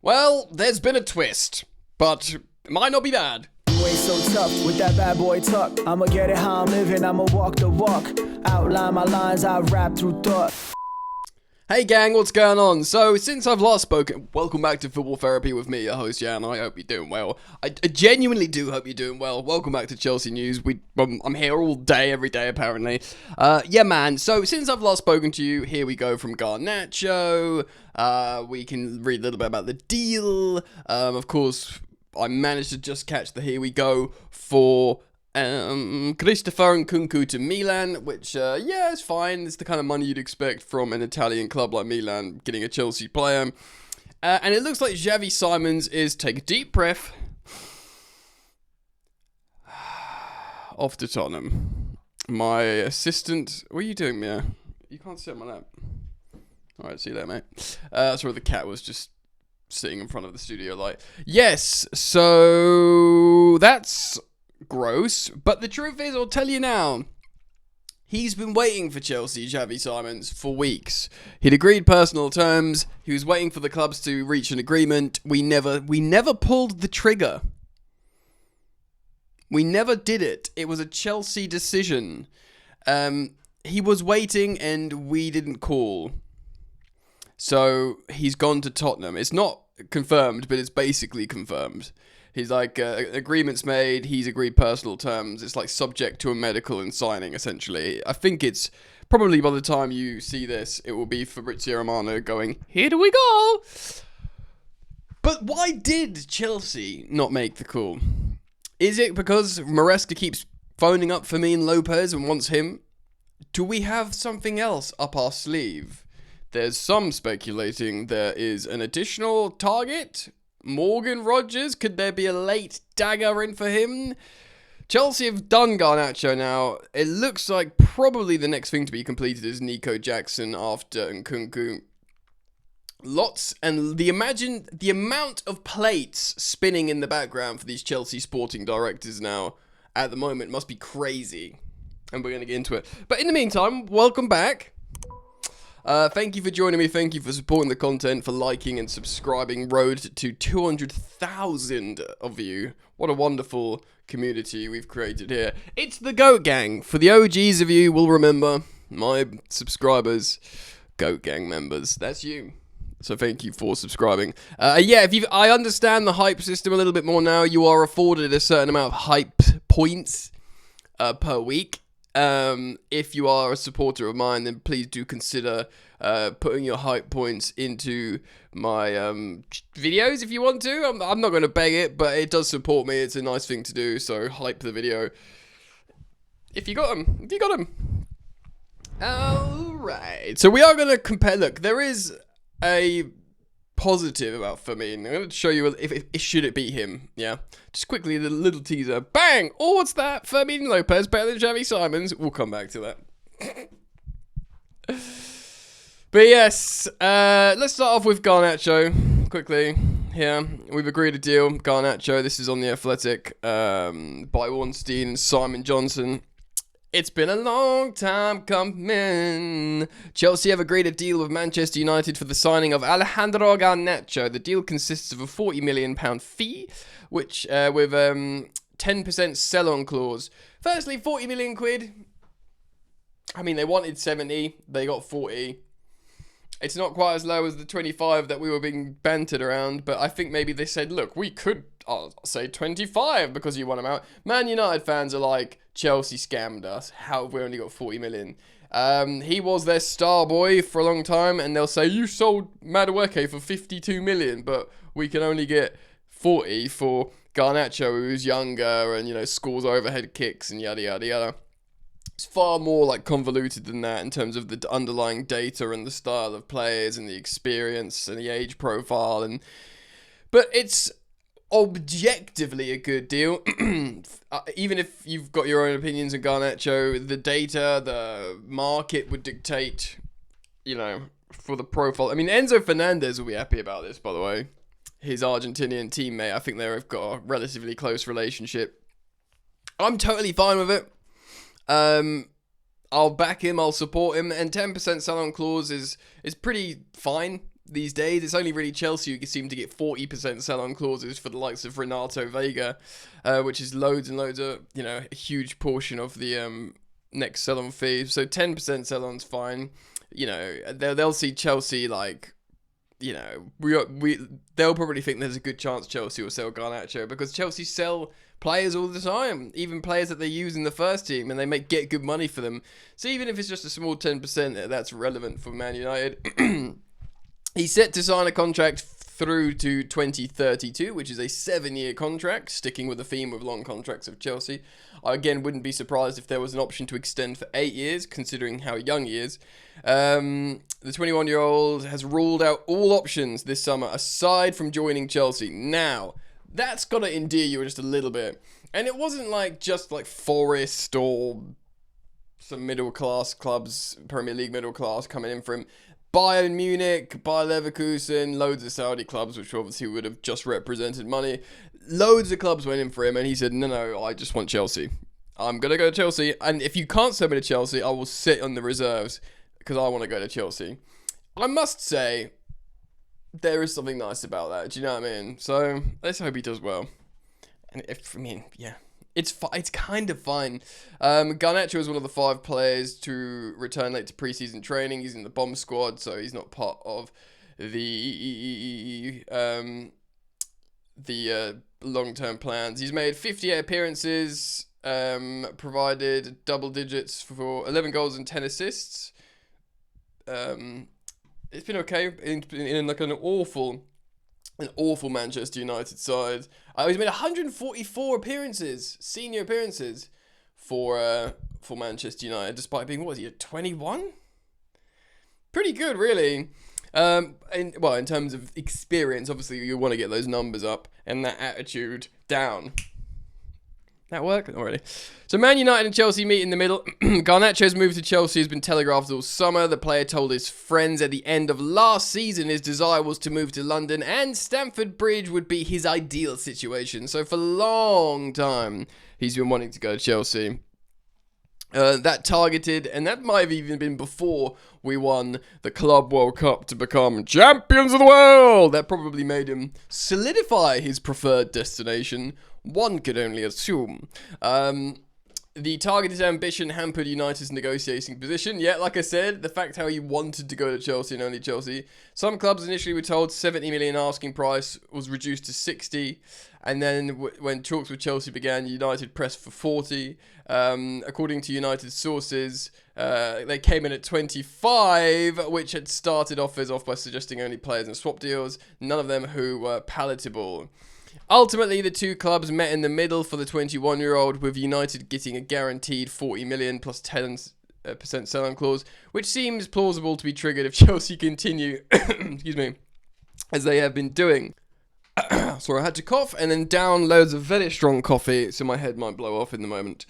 Well, there's been a twist, but it might not be bad. Way so tough with that bad boy tuck. I'ma get it how I'm living, I'ma walk the walk. Outline my lines, I rap through thought. Hey gang, what's going on? So, since I've last spoken, welcome back to Football Therapy with me, your host Jan. I hope you're doing well. I genuinely do hope you're doing well. Welcome back to Chelsea News. I'm here all day, every day apparently. Yeah man, so since I've last spoken to you, here we go from Garnacho. We can read a little bit about the deal. Of course, I managed to just catch the here we go for Christopher Nkunku to Milan, which, yeah, it's fine. It's the kind of money you'd expect from an Italian club like Milan getting a Chelsea player. And it looks like Javi Simons is, take a deep breath, off to Tottenham. My assistant, what are you doing, Mia? You can't sit on my lap. Alright, see you later, mate. Sorry, the cat was just sitting in front of the studio light. Yes, so that's gross, but the truth is, I'll tell you now, he's been waiting for Chelsea, Javi Simons, for weeks. He'd agreed personal terms, he was waiting for the clubs to reach an agreement. We never pulled the trigger. We never did it. It was a Chelsea decision. He was waiting and we didn't call. So he's gone to Tottenham. It's not confirmed, but it's basically confirmed. He's like, agreements made, he's agreed personal terms. It's like subject to a medical and signing, essentially. I think it's probably by the time you see this, it will be Fabrizio Romano going, here do we go! But why did Chelsea not make the call? Is it because Maresca keeps phoning up Fermin Lopez and wants him? Do we have something else up our sleeve? There's some speculating there is an additional target. Morgan Rogers, could there be a late dagger in for him? Chelsea have done Garnacho now. It looks like probably the next thing to be completed is Nico Jackson after Nkunku. Lots, and the amount of plates spinning in the background for these Chelsea sporting directors now at the moment must be crazy. And we're going to get into it. But in the meantime, welcome back. Thank you for joining me. Thank you for supporting the content, for liking and subscribing. Road to 200,000 of you. What a wonderful community we've created here. It's the Goat Gang. For the OGs of you will remember, my subscribers, Goat Gang members. That's you. So thank you for subscribing. Yeah, I understand the hype system a little bit more now. You are afforded a certain amount of hype points per week. If you are a supporter of mine, then please do consider putting your hype points into my videos if you want to. I'm not going to beg it, but it does support me. It's a nice thing to do, so hype the video if you got them. Alright, so we are going to compare. Look, there is a positive about Fermin. I'm going to show you if should it be him. Yeah, just quickly, the little teaser. Bang! Oh, what's that? Fermin Lopez better than Javi Simons. We'll come back to that. But yes, let's start off with Garnacho quickly. Here, we've agreed a deal. Garnacho, this is on The Athletic, by Ornstein and Simon Johnson. It's been a long time coming. Chelsea have agreed a deal with Manchester United for the signing of Alejandro Garnacho. The deal consists of a £40 million fee, which with 10% sell-on clause. Firstly, 40 million quid. I mean, they wanted 70, they got 40. It's not quite as low as the 25 that we were being bantered around, but I think maybe they said, look, we could, I'll say 25 because you want him out. Man United fans are like, Chelsea scammed us. How have we only got 40 million? He was their star boy for a long time, and they'll say, you sold Madueke for 52 million, but we can only get 40 for Garnacho, who's younger and, you know, scores overhead kicks and yada, yada, yada. It's far more like convoluted than that in terms of the underlying data and the style of players and the experience and the age profile, but it's objectively a good deal. Even if you've got your own opinions on Garnacho, the data, the market would dictate, you know, for the profile. I mean, Enzo Fernandez will be happy about this, by the way. His Argentinian teammate, I think they've got a relatively close relationship. I'm totally fine with it. I'll back him, I'll support him, and 10% sell-on clause is pretty fine these days. It's only really Chelsea who seem to get 40% sell-on clauses for the likes of Renato Vega, which is loads and loads of, a huge portion of the next sell-on fee. So 10% sell-on's fine. They'll see Chelsea they'll probably think there's a good chance Chelsea will sell Garnacho, because Chelsea sell players all the time, even players that they use in the first team, and they get good money for them. So even if it's just a small 10%, that's relevant for Man United. He's set to sign a contract through to 2032, which is a 7-year contract, sticking with the theme of long contracts of Chelsea. I, again, wouldn't be surprised if there was an option to extend for 8 years, considering how young he is. The 21-year-old has ruled out all options this summer, aside from joining Chelsea. Now, that's got to endear you just a little bit. And it wasn't just like Forest or some middle-class clubs, Premier League middle-class, coming in for him. Bayern Munich, Bayer Leverkusen, loads of Saudi clubs, which obviously would have just represented money. Loads of clubs went in for him, and he said, no, I just want Chelsea. I'm going to go to Chelsea, and if you can't sell me to Chelsea, I will sit on the reserves, because I want to go to Chelsea. I must say, there is something nice about that, do you know what I mean? So, let's hope he does well. And it's kind of fine. Garnacho is one of the 5 players to return late to preseason training. He's in the bomb squad, so he's not part of the long-term plans. He's made 58 appearances, provided double digits for 11 goals and 10 assists. It's been okay in like an awful Manchester United side. He's made 144 appearances, senior appearances, for Manchester United, despite being, what is he, 21? Pretty good, really. In terms of experience, obviously you want to get those numbers up and that attitude down. That work already. So Man United and Chelsea meet in the middle. Garnacho's move to Chelsea has been telegraphed all summer. The player told his friends at the end of last season his desire was to move to London, and Stamford Bridge would be his ideal situation. So for a long time, he's been wanting to go to Chelsea. That targeted, and that might have even been before we won the Club World Cup to become champions of the world. That probably made him solidify his preferred destination. One could only assume. The targeted ambition hampered United's negotiating position. Yeah, like I said, the fact how he wanted to go to Chelsea and only Chelsea. Some clubs initially were told 70 million asking price was reduced to 60. And then when talks with Chelsea began, United pressed for 40. According to United sources, they came in at 25, which had started offers off by suggesting only players and swap deals, none of them who were palatable. Ultimately, the two clubs met in the middle for the 21-year-old, with United getting a guaranteed 40 million plus 10% sell-on clause, which seems plausible to be triggered if Chelsea continue, as they have been doing. Sorry, I had to cough and then down loads of very strong coffee, so my head might blow off in the moment.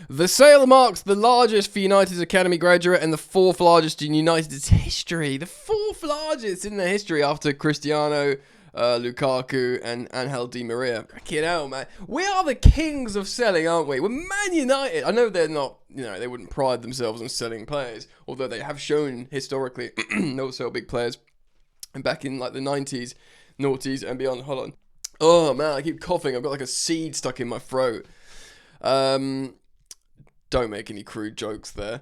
The sale marks the largest for United's academy graduate and the 4th largest in United's history. The 4th largest in their history after Cristiano, Lukaku and Angel Di Maria. Fucking hell, man. We are the kings of selling, aren't we? We're Man United. I know they're not, they wouldn't pride themselves on selling players, although they have shown historically they'll sell big players. And back in like the 90s, noughties and beyond. Hold on. Oh man, I keep coughing. I've got like a seed stuck in my throat. Don't make any crude jokes there.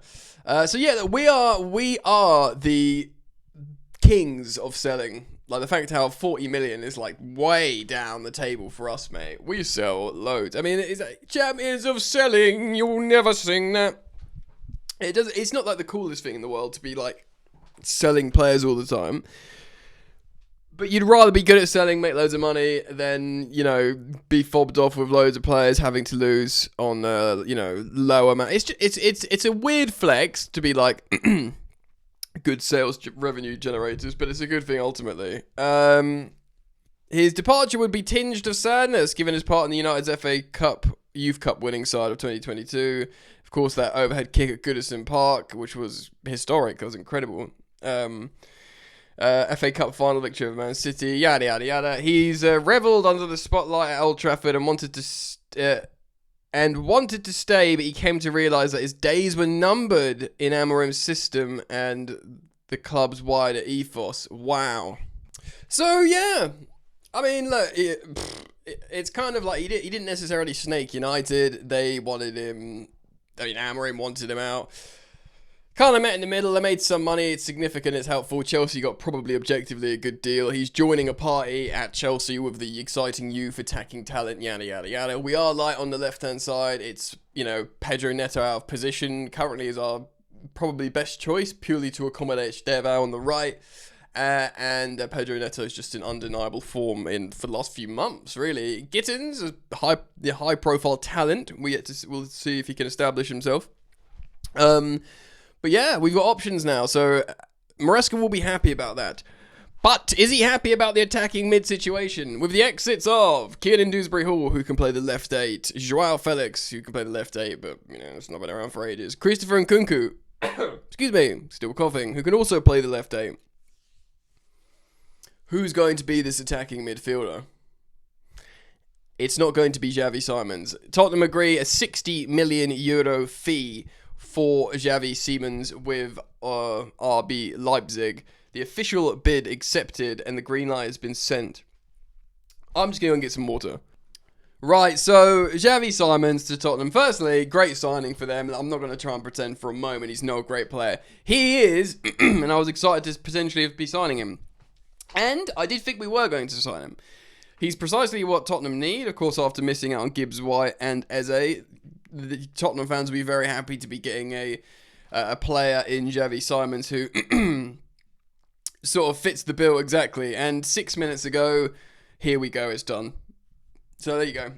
So yeah, we are the kings of selling. Like the fact how 40 million is like way down the table for us, mate. We sell loads. I mean, it's like, champions of selling. You'll never sing that. It's not like the coolest thing in the world to be like selling players all the time. But you'd rather be good at selling, make loads of money, than, be fobbed off with loads of players having to lose on, low amount. It's a weird flex to be like good sales revenue generators, but it's a good thing ultimately. His departure would be tinged of sadness, given his part in the United's FA Cup Youth Cup winning side of 2022. Of course, that overhead kick at Goodison Park, which was historic, it was incredible. FA Cup final victory of Man City, yada yada yada. He's revelled under the spotlight at Old Trafford and wanted to stay, but he came to realise that his days were numbered in Amorim's system, and the club's wider ethos. Wow. So, yeah. I mean, look, it's kind of like he didn't necessarily snake United. They wanted him. I mean, Amorim wanted him out. Kind of met in the middle. They made some money. It's significant. It's helpful. Chelsea got probably objectively a good deal. He's joining a party at Chelsea with the exciting youth, attacking talent, yada, yada, yada. We are light on the left-hand side. It's, Pedro Neto out of position. Currently is our probably best choice, purely to accommodate Estevao on the right. And Pedro Neto is just in undeniable form for the last few months, really. Gittins, the high-profile talent. We'll see if he can establish himself. But yeah, we've got options now, so Maresca will be happy about that. But is he happy about the attacking mid situation? With the exits of Kieran Dewsbury-Hall, who can play the left 8, Joao Felix, who can play the left 8, but, it's not been around for ages, Christopher Nkunku, excuse me, still coughing, who can also play the left 8. Who's going to be this attacking midfielder? It's not going to be Javi Simons. Tottenham agree a €60 million fee for Javi Simons with RB Leipzig. The official bid accepted and the green light has been sent. I'm just going to get some water. Right, so Javi Simons to Tottenham. Firstly, great signing for them. I'm not going to try and pretend for a moment he's not a great player. He is, and I was excited to potentially be signing him. And I did think we were going to sign him. He's precisely what Tottenham need. Of course, after missing out on Gibbs White and Eze, the Tottenham fans will be very happy to be getting a player in Javi Simons who sort of fits the bill exactly. And 6 minutes ago, here we go, it's done. So there you go.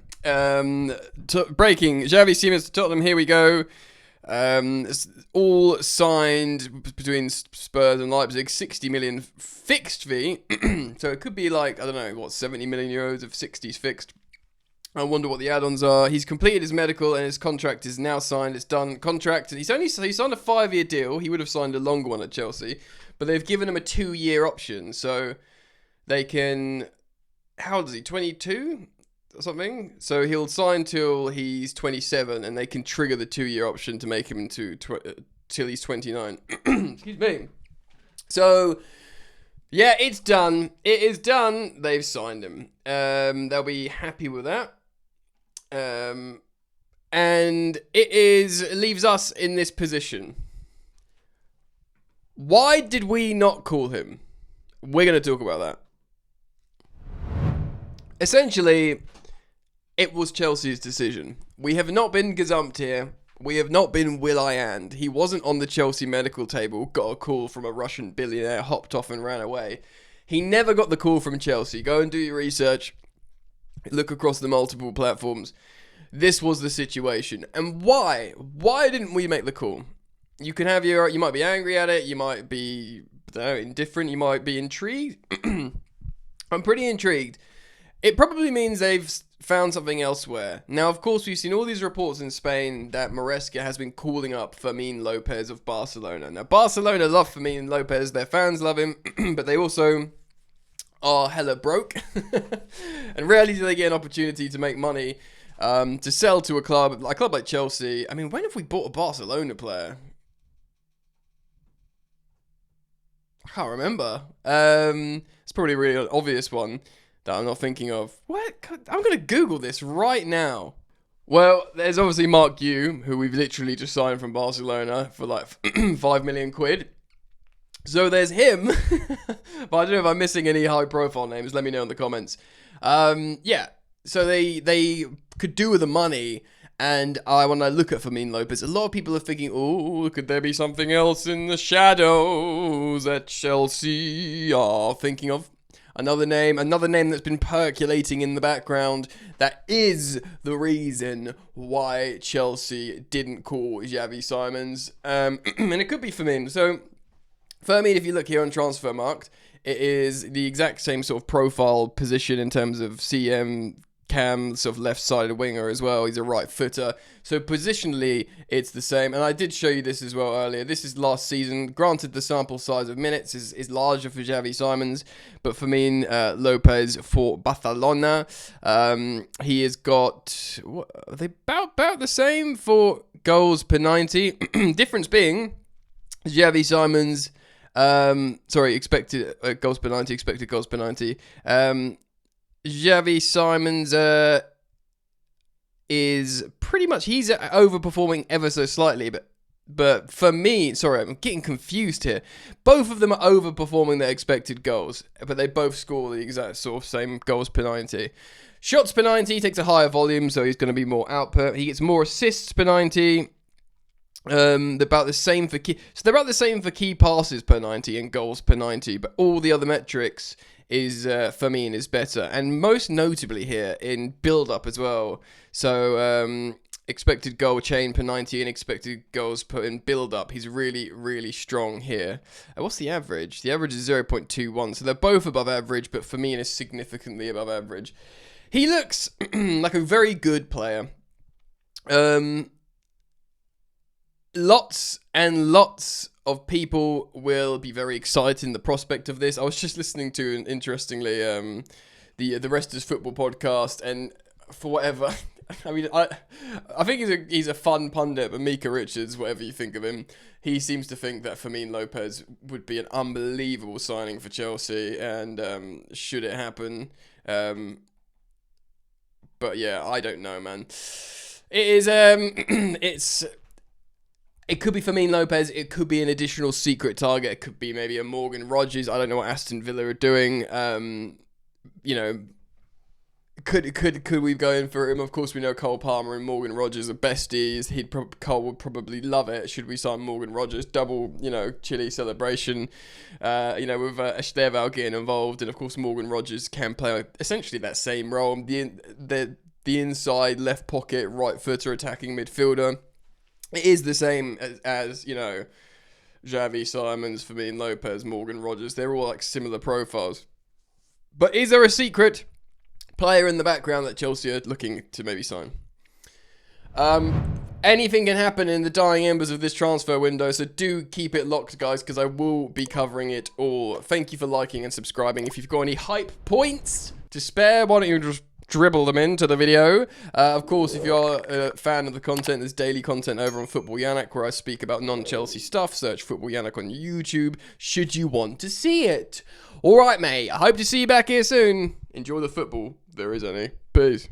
Breaking, Javi Simons to Tottenham, here we go. It's all signed between Spurs and Leipzig, 60 million fixed fee. So it could be like, I don't know, 70 million euros of 60s fixed. I wonder what the add-ons are. He's completed his medical and his contract is now signed. It's done. Contract. He signed a 5-year deal. He would have signed a longer one at Chelsea, but they've given him a 2-year option, so they can. How old is he? 22 or something. So he'll sign till he's 27, and they can trigger the 2-year option to make him into till he's 29. Excuse me. So yeah, it's done. It is done. They've signed him. They'll be happy with that. And it leaves us in this position. Why did we not call him? We're going to talk about that. Essentially, it was Chelsea's decision. We have not been gazumped here. We have not been will-I-and. He wasn't on the Chelsea medical table, got a call from a Russian billionaire, hopped off and ran away. He never got the call from Chelsea. Go and do your research. Look across the multiple platforms. This was the situation. And why? Why didn't we make the call? You can have you might be angry at it. You might be indifferent. You might be intrigued. I'm pretty intrigued. It probably means they've found something elsewhere. Now, of course, we've seen all these reports in Spain that Maresca has been calling up Fermin Lopez of Barcelona. Now, Barcelona love Fermin Lopez. Their fans love him, but they also are hella broke. And rarely do they get an opportunity to make money, to sell to a club like Chelsea. I mean, when have we bought a Barcelona player? I can't remember. It's probably a really obvious one that I'm not thinking of. What? I'm going to Google this right now. Well, there's obviously Mark Yu, who we've literally just signed from Barcelona for like 5 million quid. So there's him. But I don't know if I'm missing any high profile names. Let me know in the comments. Yeah. So they could do with the money. And when I look at Fermin Lopez, a lot of people are thinking, oh, could there be something else in the shadows that Chelsea are thinking of? Another name that's been percolating in the background that is the reason why Chelsea didn't call Javi Simons. And it could be Fermin. So, Fermin, if you look here on Transfermarkt, it is the exact same sort of profile position in terms of CM, Cam, sort of left-sided winger as well. He's a right footer. So positionally, it's the same. And I did show you this as well earlier. This is last season. Granted, the sample size of minutes is larger for Javi Simons, but Fermin Lopez for Barcelona, he has got, are they about the same for goals per 90? Difference being, Javi Simons Sorry, expected goals per 90, expected goals per 90. Javi Simons is pretty much, he's overperforming ever so slightly, but for me, sorry, I'm getting confused here. Both of them are overperforming their expected goals, but they both score the exact sort of same goals per 90. Shots per 90, he takes a higher volume, so he's going to be more output. He gets more assists per 90. They're about the same for key passes per 90 and goals per 90, but all the other metrics is Fermin is better, and most notably here in build-up as well. So expected goal chain per 90 and expected goals per in build-up, he's really, really strong here. What's the average? The average is 0.21, so they're both above average, but Fermin is significantly above average. He looks like a very good player. Lots and lots of people will be very excited in the prospect of this. I was just listening to, interestingly, the Rest is Football podcast, and for whatever, I mean, I think he's a fun pundit, but Mika Richards, whatever you think of him, he seems to think that Fermin Lopez would be an unbelievable signing for Chelsea, and should it happen, but yeah, I don't know, man. It is, it could be Fermin Lopez. It could be an additional secret target. It could be maybe a Morgan Rogers. I don't know what Aston Villa are doing. You know, could we go in for him? Of course, we know Cole Palmer and Morgan Rogers are besties. Cole would probably love it. Should we sign Morgan Rogers? Double, Chile celebration. With Esteval getting involved, and of course Morgan Rogers can play essentially that same role. The inside left pocket, right footer attacking midfielder. It is the same as Javi Simons, Fermin Lopez, Morgan Rogers. They're all like similar profiles. But is there a secret player in the background that Chelsea are looking to maybe sign? Anything can happen in the dying embers of this transfer window, so do keep it locked, guys, because I will be covering it all. Thank you for liking and subscribing. If you've got any hype points to spare, why don't you just dribble them into the video. Of course, if you're a fan of the content, there's daily content over on Football Yannick where I speak about non-Chelsea stuff. Search Football Yannick on YouTube should you want to see it. Alright, mate. I hope to see you back here soon. Enjoy the football. There is any. Peace.